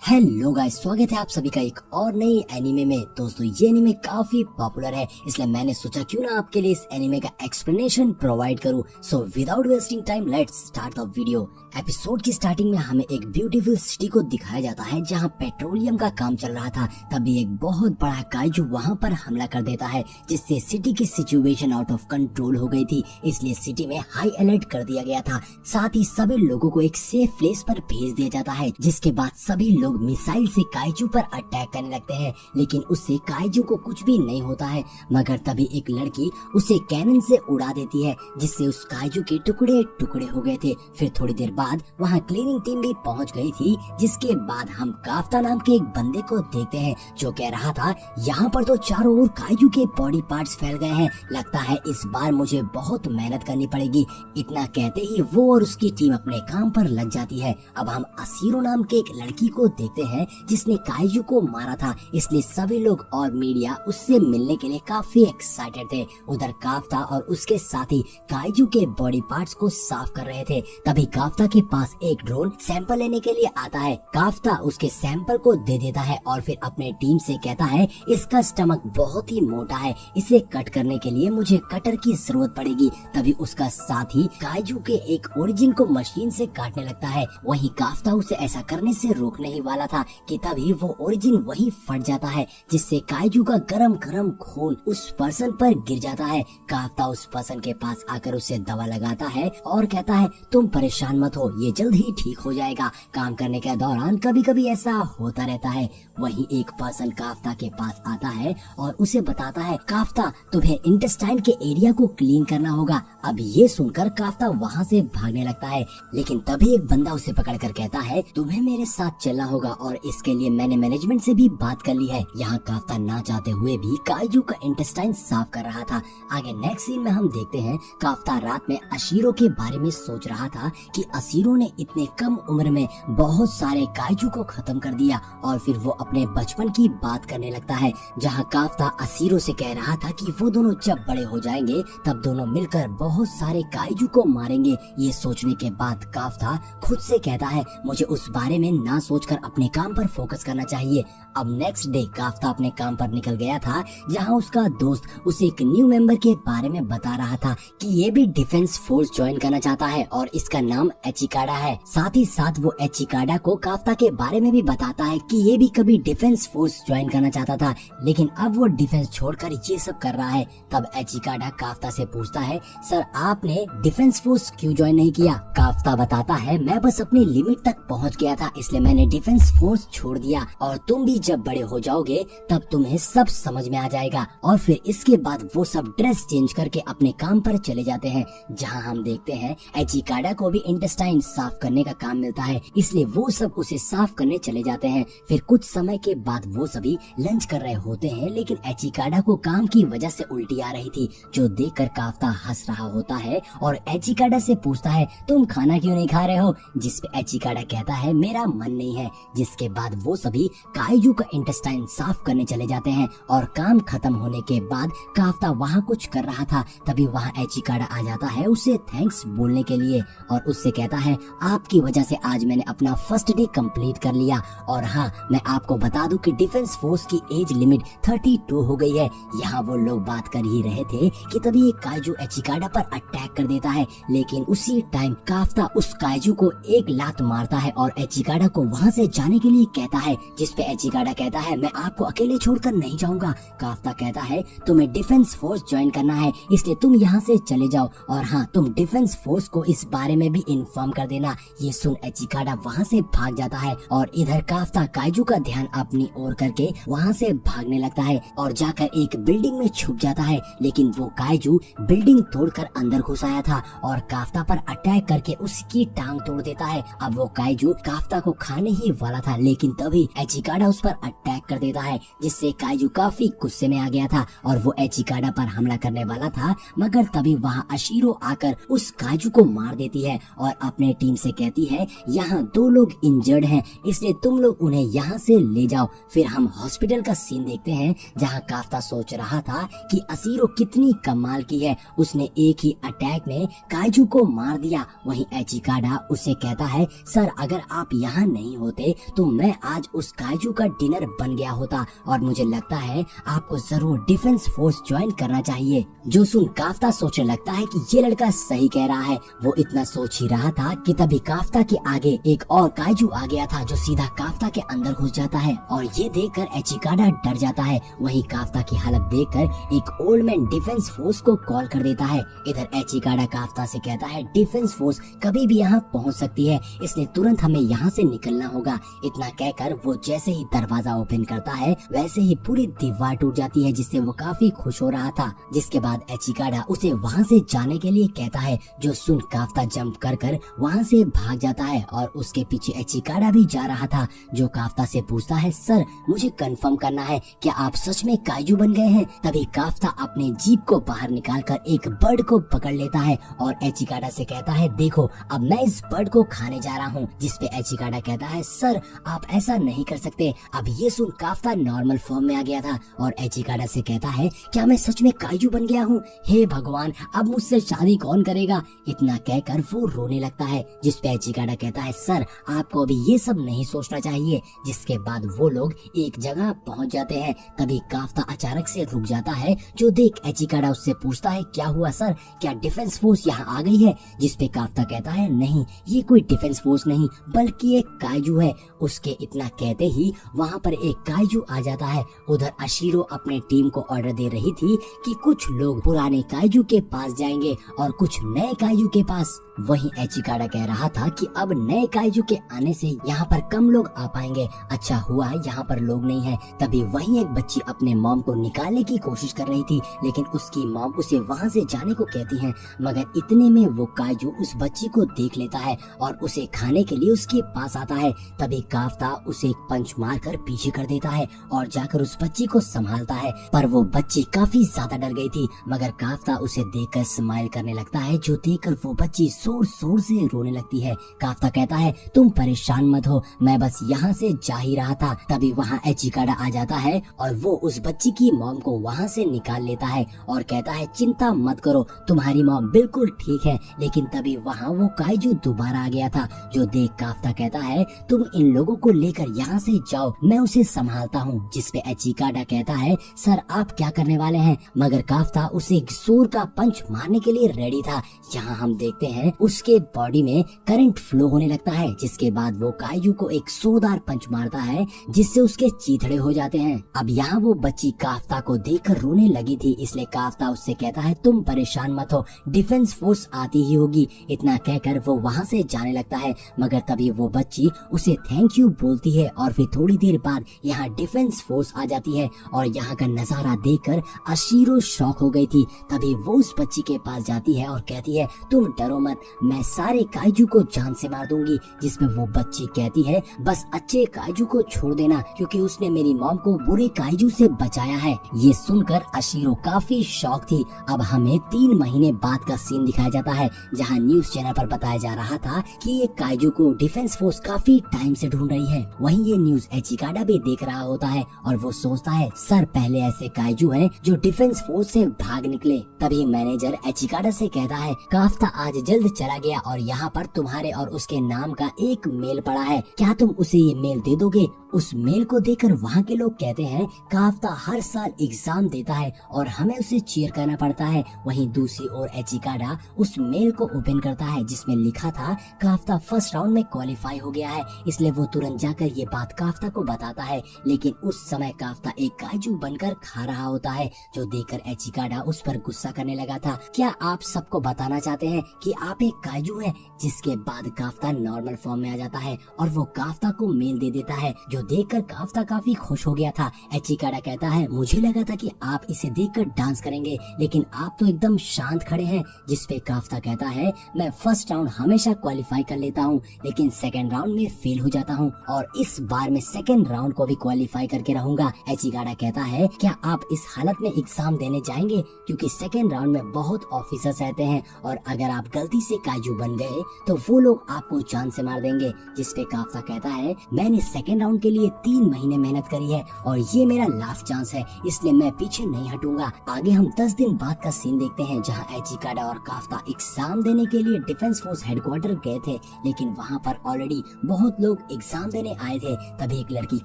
Hello guys, स्वागत है आप सभी का एक और नई एनीमे में। दोस्तों ये एनीमे काफी पॉपुलर है, इसलिए मैंने सोचा क्यों ना आपके लिए इस एनीमे का एक्सप्लेनेशन प्रोवाइड करूं। So without wasting time let's start the video. Episode की स्टार्टिंग में हमें एक ब्यूटीफुल सिटी को दिखाया जाता है जहां पेट्रोलियम का काम चल रहा था। तभी एक बहुत बड़ा काइजू वहां पर हमला कर देता है, जिससे सिटी की सिचुएशन आउट ऑफ कंट्रोल हो गई थी। इसलिए सिटी में हाई अलर्ट कर दिया गया था। साथ ही सभी लोगों को एक सेफ प्लेस पर भेज दिया जाता है, जिसके बाद सभी लोग मिसाइल से काइजू पर अटैक करने लगते हैं। लेकिन उससे काइजू को कुछ भी नहीं होता है, मगर तभी एक लड़की उसे कैनन से उड़ा देती है, जिससे उस काइजू के टुकड़े टुकड़े हो गए थे। फिर थोड़ी देर बाद वहाँ क्लीनिंग टीम भी पहुँच गई थी, जिसके बाद हम काफ्ता नाम के एक बंदे को देखते हैं जो कह रहा था यहाँ पर तो चारों ओर काइजू के बॉडी पार्ट्स फैल गए हैं, लगता है इस बार मुझे बहुत मेहनत करनी पड़ेगी। इतना कहते ही वो और उसकी टीम अपने काम पर लग जाती है। अब हम असीरो नाम के एक लड़की को देखते हैं जिसने काइजू को मारा था, इसलिए सभी लोग और मीडिया उससे मिलने के लिए काफी एक्साइटेड थे। उधर काफ्ता और उसके साथी काइजू के बॉडी पार्ट्स को साफ कर रहे थे। तभी काफ्ता के पास एक ड्रोन सैंपल लेने के लिए आता है। काफ्ता उसके सैंपल को दे देता है और फिर अपने टीम से कहता है इसका स्टमक बहुत ही मोटा है, इसे कट करने के लिए मुझे कटर की जरूरत पड़ेगी। तभी उसका साथी काइजू के एक ओरिजिन को मशीन से काटने लगता है। वहीं काफ्ता उसे ऐसा करने से रोकने ही वाला था कि तभी वो ओरिजिन वही फट जाता है, जिससे काइजू का गरम गरम खून उस पर्सन पर गिर जाता है। काफ्ता उस पर्सन के पास आकर उसे दवा लगाता है और कहता है तुम परेशान मत हो, ये जल्द ही ठीक हो जाएगा। काम करने के दौरान कभी कभी ऐसा होता रहता है। वहीं एक पर्सन काफ्ता के पास आता है और उसे बताता है काफ्ता तुम्हें इंटेस्टाइन के एरिया को क्लीन करना होगा। अब ये सुनकर काफ्ता वहाँ से भागने लगता है, लेकिन तभी एक बंदा उसे पकड़कर कहता है तुम्हें मेरे साथ चलना होगा और इसके लिए मैंने मैनेजमेंट से भी बात कर ली है। यहाँ काफ्ता ना चाहते हुए भी काइजू का इंटेस्टाइन साफ कर रहा था। आगे नेक्स्ट सीन में हम देखते हैं काफ्ता रात में अशीरो के बारे में सोच रहा था कि असीरो ने इतने कम उम्र में बहुत सारे काइजू को खत्म कर दिया। और फिर वो अपने बचपन की बात करने लगता है, जहाँ काफ्ता असीरो से कह रहा था कि वो दोनों जब बड़े हो जाएंगे तब दोनों मिलकर बहुत सारे काइजू को मारेंगे। ये सोचने के बाद काफ्ता खुद से कहता है मुझे उस बारे में ना सोचकर अपने काम पर फोकस करना चाहिए। अब नेक्स्ट डे काफ्ता अपने काम पर निकल गया था, जहां उसका दोस्त उसे एक न्यू मेंबर के बारे में बता रहा था कि ये भी डिफेंस फोर्स ज्वाइन करना चाहता है और इसका नाम एचिकाडा है। साथ ही साथ वो एचिकाडा को काफ्ता के बारे में भी बताता है कि ये भी कभी डिफेंस फोर्स ज्वाइन करना चाहता था, लेकिन अब वो डिफेंस छोड़कर ये सब कर रहा है। तब एचिकाडा काफ्ता से पूछता है सर आपने डिफेंस फोर्स क्यों ज्वाइन नहीं किया? काफ्ता बताता है मैं बस अपनी लिमिट तक पहुंच गया था, इसलिए मैंने डिफेंस फोर्स छोड़ दिया और तुम भी जब बड़े हो जाओगे तब तुम्हें सब समझ में आ जाएगा। और फिर इसके बाद वो सब ड्रेस चेंज करके अपने काम पर चले जाते हैं, जहां हम देखते हैं एचिकाडा को भी इंटेस्टाइन साफ करने का काम मिलता है, इसलिए वो सब उसे साफ करने चले जाते हैं। फिर कुछ समय के बाद वो सभी लंच कर रहे होते हैं, लेकिन एचिकाडा को काम की वजह से उल्टी आ रही थी, जो देखकर काफ्ता हंस रहा होता है और एचिकाडा से पूछता है तुम खाना क्यों नहीं खा रहे हो? जिसपे एचिकाडा कहता है मेरा मन नहीं है। जिसके बाद वो सभी काइजू का इंटेस्टाइन साफ करने चले जाते हैं और काम खत्म होने के बाद काफ्ता वहाँ कुछ कर रहा था, तभी वहाँ एचिकाडा आ जाता है उसे थैंक्स बोलने के लिए और उससे कहता है आपकी वजह से आज मैंने अपना फर्स्ट डे कंप्लीट कर लिया। और हाँ, मैं आपको बता दूं कि डिफेंस फोर्स की एज लिमिट 32 हो गई है। यहाँ वो लोग बात कर ही रहे थे कि तभी एक काइजू एचिकाडा पर अटैक कर देता है, लेकिन उसी टाइम काफ्ता उस काइजू को एक लात मारता है और एचिकाडा को वहाँ से जाने के लिए कहता है, जिसपे एचिकाडा कहता है मैं आपको अकेले छोड़कर नहीं जाऊंगा। काफ्ता कहता है तुम्हें डिफेंस फोर्स ज्वाइन करना है, इसलिए तुम यहाँ से चले जाओ और हाँ तुम डिफेंस फोर्स को इस बारे में भी इन्फॉर्म कर देना। ये सुन एचिकाडा वहाँ से भाग जाता है और इधर काफ्ता काइजू का ध्यान अपनी ओर करके वहाँ से भागने लगता है और जाकर एक बिल्डिंग में छुप जाता है, लेकिन वो काइजू बिल्डिंग तोड़कर अंदर घुस आया था और काफ्ता पर अटैक करके उसकी टांग तोड़ देता है। अब वो काइजू काफ्ता को खाने ही वाला था, लेकिन तभी एचिकाडा उस पर अटैक अटैक कर देता है, जिससे काइजू काफी गुस्से में आ गया था और वो एचिकाडा पर हमला करने वाला था, मगर तभी वहाँ अशीरो आकर उस काइजू को मार देती है और अपने टीम से कहती है यहाँ 2 लोग इंजर्ड हैं, इसलिए तुम लोग उन्हें यहाँ से ले जाओ। फिर हम हॉस्पिटल का सीन देखते हैं जहाँ काफ्ता सोच रहा था कि अशीरो कितनी कमाल की है, उसने एक ही अटैक में काइजू को मार दिया। वहीं एचिकाडा उसे कहता है सर अगर आप यहाँ नहीं होते तो मैं आज उस काइजू का डिनर बन गया होता और मुझे लगता है आपको जरूर डिफेंस फोर्स ज्वाइन करना चाहिए। जो सुन काफ्ता सोचने लगता है कि ये लड़का सही कह रहा है। वो इतना सोच ही रहा था कि तभी काफ्ता के आगे एक और काइजू आ गया था जो सीधा काफ्ता के अंदर घुस जाता है और ये देखकर एचिकाडा डर जाता है। वहीं काफ्ता की हालत देखकर एक ओल्ड मैन डिफेंस फोर्स को कॉल कर देता है। इधर एचिकाडा काफ्ता से कहता है डिफेंस फोर्स कभी भी यहाँ पहुँच सकती है, इसलिए तुरंत हमें यहाँ से निकलना होगा। इतना कहकर वो जैसे ही दरवाजा ओपन करता है वैसे ही पूरी दीवार टूट जाती है, जिससे वो काफी खुश हो रहा था। जिसके बाद एचिकाडा उसे वहाँ से जाने के लिए कहता है, जो सुन काफ्ता जंप कर कर वहाँ से भाग जाता है और उसके पीछे एचिकाडा भी जा रहा था, जो काफ्ता से पूछता है सर मुझे कंफर्म करना है क्या आप सच में काइजू बन गए हैं। तभी काफ्ता अपने जीप को बाहर निकालकर एक बर्ड को पकड़ लेता है और एचिकाडा से कहता है देखो अब मैं इस बर्ड को खाने जा रहा हूँ। जिसपे एचिकाडा कहता है सर आप ऐसा नहीं कर सकते। अब ये सुन काफ्ता नॉर्मल फॉर्म में आ गया था और एचिकाडा से कहता है क्या मैं सच में काइजू बन गया हूँ, हे भगवान अब मुझसे शादी कौन करेगा। इतना कहकर वो रोने लगता है, जिसपे एचिकाडा कहता है सर आपको अभी ये सब नहीं सोचना चाहिए। जिसके बाद वो लोग एक जगह पहुंच जाते हैं। तभी काफ्ता अचानक से रुक जाता है, जो देख एचिकाडा उससे पूछता है क्या हुआ सर, क्या डिफेंस फोर्स यहाँ आ गई है। जिसपे काफ्ता कहता है नहीं ये कोई डिफेंस फोर्स नहीं बल्कि एक काइजू है। उसके इतना कहते ही वहाँ पर एक काइजू आ जाता है। उधर अशीरो अपने टीम को ऑर्डर दे रही थी कि कुछ लोग पुराने काइजू के पास जाएंगे और कुछ नए काइजू के पास। वहीं एचिकाडा कह रहा था कि अब नए काइजू के आने से यहाँ पर कम लोग आ पाएंगे, अच्छा हुआ यहाँ पर लोग नहीं है। तभी वहीं एक बच्ची अपने मॉम को निकालने की कोशिश कर रही थी, लेकिन उसकी मॉम उसे वहाँ से जाने को कहती है, मगर इतने में वो काइजू उस बच्ची को देख लेता है और उसे खाने के लिए उसके पास आता है। तभी काफ्ता उसे एक पंच मारकर पीछे कर देता है और जाकर उस बच्ची को संभालता है, पर वो बच्ची काफी ज्यादा डर गई थी। मगर काफ्ता उसे देखकर स्माइल करने लगता है, जो देखकर वो बच्ची जोर जोर से रोने लगती है। काफ्ता कहता है तुम परेशान मत हो, मैं बस यहाँ से जा ही रहा था। तभी वहाँ एचिकाडा आ जाता है और वो उस बच्ची की मॉम को वहाँ से निकाल लेता है और कहता है चिंता मत करो तुम्हारी मॉम बिल्कुल ठीक है। लेकिन तभी वहाँ वो काइजू दोबारा आ गया था, जो देख काफ्ता कहता है तुम इन लोगों को लेकर यहाँ से जाओ, मैं उसे संभालता हूँ। जिसपे एचिकाडा कहता है सर आप क्या करने वाले हैं, मगर काफ्ता उसे जोर का पंच मारने के लिए रेडी था। यहाँ हम देखते हैं उसके बॉडी में करंट फ्लो होने लगता है, जिसके बाद वो काइजू को एक जोरदार पंच मारता है, जिससे उसके चीथड़े हो जाते हैं। अब यहाँ वो बच्ची काफ्ता को देखकर रोने लगी थी, इसलिए काफ्ता उससे कहता है तुम परेशान मत हो, डिफेंस फोर्स आती ही होगी। इतना कहकर वो वहाँ से जाने लगता है, मगर तभी वो बच्ची उसे थैंक यू बोलती है और फिर थोड़ी देर बाद यहाँ डिफेंस फोर्स आ जाती है और यहाँ का नजारा देखकर अशीरो शॉक हो गई थी। तभी वो उस बच्ची के पास जाती है और कहती है तुम डरो मत, मैं सारे काइजू को जान से मार दूंगी। जिसमें वो बच्ची कहती है बस अच्छे काइजू को छोड़ देना, क्योंकि उसने मेरी मॉम को बुरे काइजू से बचाया है। ये सुनकर अशीरो काफी शॉक थी। अब हमें 3 महीने बाद का सीन दिखाया जाता है, जहाँ न्यूज चैनल पर बताया जा रहा था कि ये काइजू को डिफेंस फोर्स काफी टाइम से ढूंढ रही है। वहीं ये न्यूज एचिकाडा भी देख रहा होता है और वो सोचता है सर पहले ऐसे काइजू हैं जो डिफेंस फोर्स से भाग निकले। तभी मैनेजर एचिकाडा से कहता है काफ्ता आज जल्द चला गया और यहाँ पर तुम्हारे और उसके नाम का एक मेल पड़ा है, क्या तुम उसे ये मेल दे दोगे। उस मेल को देखकर वहाँ के लोग कहते हैं काफ्ता हर साल एग्जाम देता है और हमें उसे चीयर करना पड़ता है। वहीं दूसरी ओर एचिकाडा उस मेल को ओपन करता है, जिसमें लिखा था काफ्ता फर्स्ट राउंड में क्वालिफाई हो गया है, इसलिए वो तुरंत जाकर ये बात काफ्ता को बताता है। लेकिन उस समय काफ्ता एक काइजू बनकर खा रहा होता है, जो देखकर एचिकाडा उस पर गुस्सा करने लगा था। क्या आप सबको बताना चाहते हैं कि आप एक काइजू हैं। जिसके बाद काफ्ता नॉर्मल फॉर्म में आ जाता है और वो काफ्ता को मेल दे देता है, जो देखकर काफ्ता काफी खुश हो गया था। एचिकाडा कहता है मुझे लगा था कि आप इसे देखकर डांस करेंगे, लेकिन आप तो एकदम शांत खड़े हैं। जिसपे काफ्ता कहता है मैं फर्स्ट राउंड हमेशा क्वालिफाई कर लेता हूँ, लेकिन सेकंड राउंड में फेल हो जाता हूँ और इस बार मैं सेकंड राउंड को भी क्वालिफाई करके रहूंगा। एचिकाडा कहता है क्या आप इस हालत में एग्जाम देने जाएंगे, क्योंकि सेकंड राउंड में बहुत ऑफिसर्स रहते हैं और अगर आप गलती से काजू बन गए तो वो लोग आपको जान से मार देंगे। जिसपे काफ्ता कहता है मैंने सेकंड राउंड के लिए 3 महीने मेहनत करी है और ये मेरा लास्ट चांस है, इसलिए मैं पीछे नहीं हटूंगा। आगे हम 10 दिन बाद का सीन देखते हैं जहाँ एचिकाडा और काफ्ता एग्जाम देने के लिए डिफेंस फोर्स हेडक्वार्टर गए थे, लेकिन वहाँ पर ऑलरेडी बहुत लोग एग्जाम देने आए थे। तभी एक लड़की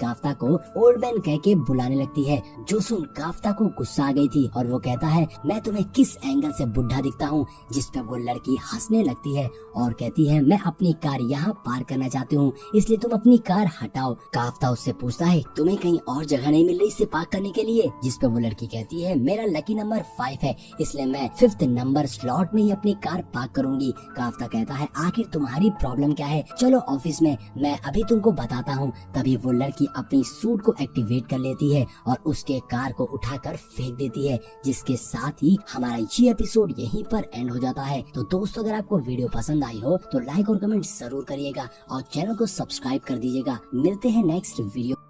काफ्ता को ओल्ड मैन कह के बुलाने लगती है, जो सुन काफ्ता को गुस्सा आ गई थी और वो कहता है मैं तुम्हें किस एंगल से बुढ़ा दिखता हूँ। जिस पे वो लड़की हंसने लगती है और कहती है मैं अपनी कार यहाँ पार करना चाहती हूँ, इसलिए तुम अपनी कार हटाओ। काफ्ता उससे पूछता है तुम्हें कहीं और जगह नहीं मिल रही इसे पार्क करने के लिए। जिस पे वो लड़की कहती है मेरा लकी नंबर 5 है, इसलिए मैं 5th नंबर स्लॉट में ही अपनी कार पार्क करूंगी। काफ्ता कहता है आखिर तुम्हारी प्रॉब्लम क्या है, चलो ऑफिस में, मैं अभी तुमको बताता हूँ। तभी वो लड़की अपनी सूट को एक्टिवेट कर लेती है और उसके कार को उठाकर फेंक देती है। जिसके साथ ही हमारा ये एपिसोड यहीं पर एंड हो जाता है। तो दोस्तों अगर आपको वीडियो पसंद आई हो तो लाइक और कमेंट जरूर करिएगा और चैनल को सब्सक्राइब कर दीजिएगा। मिलते हैं नेक्स्ट वीडियो।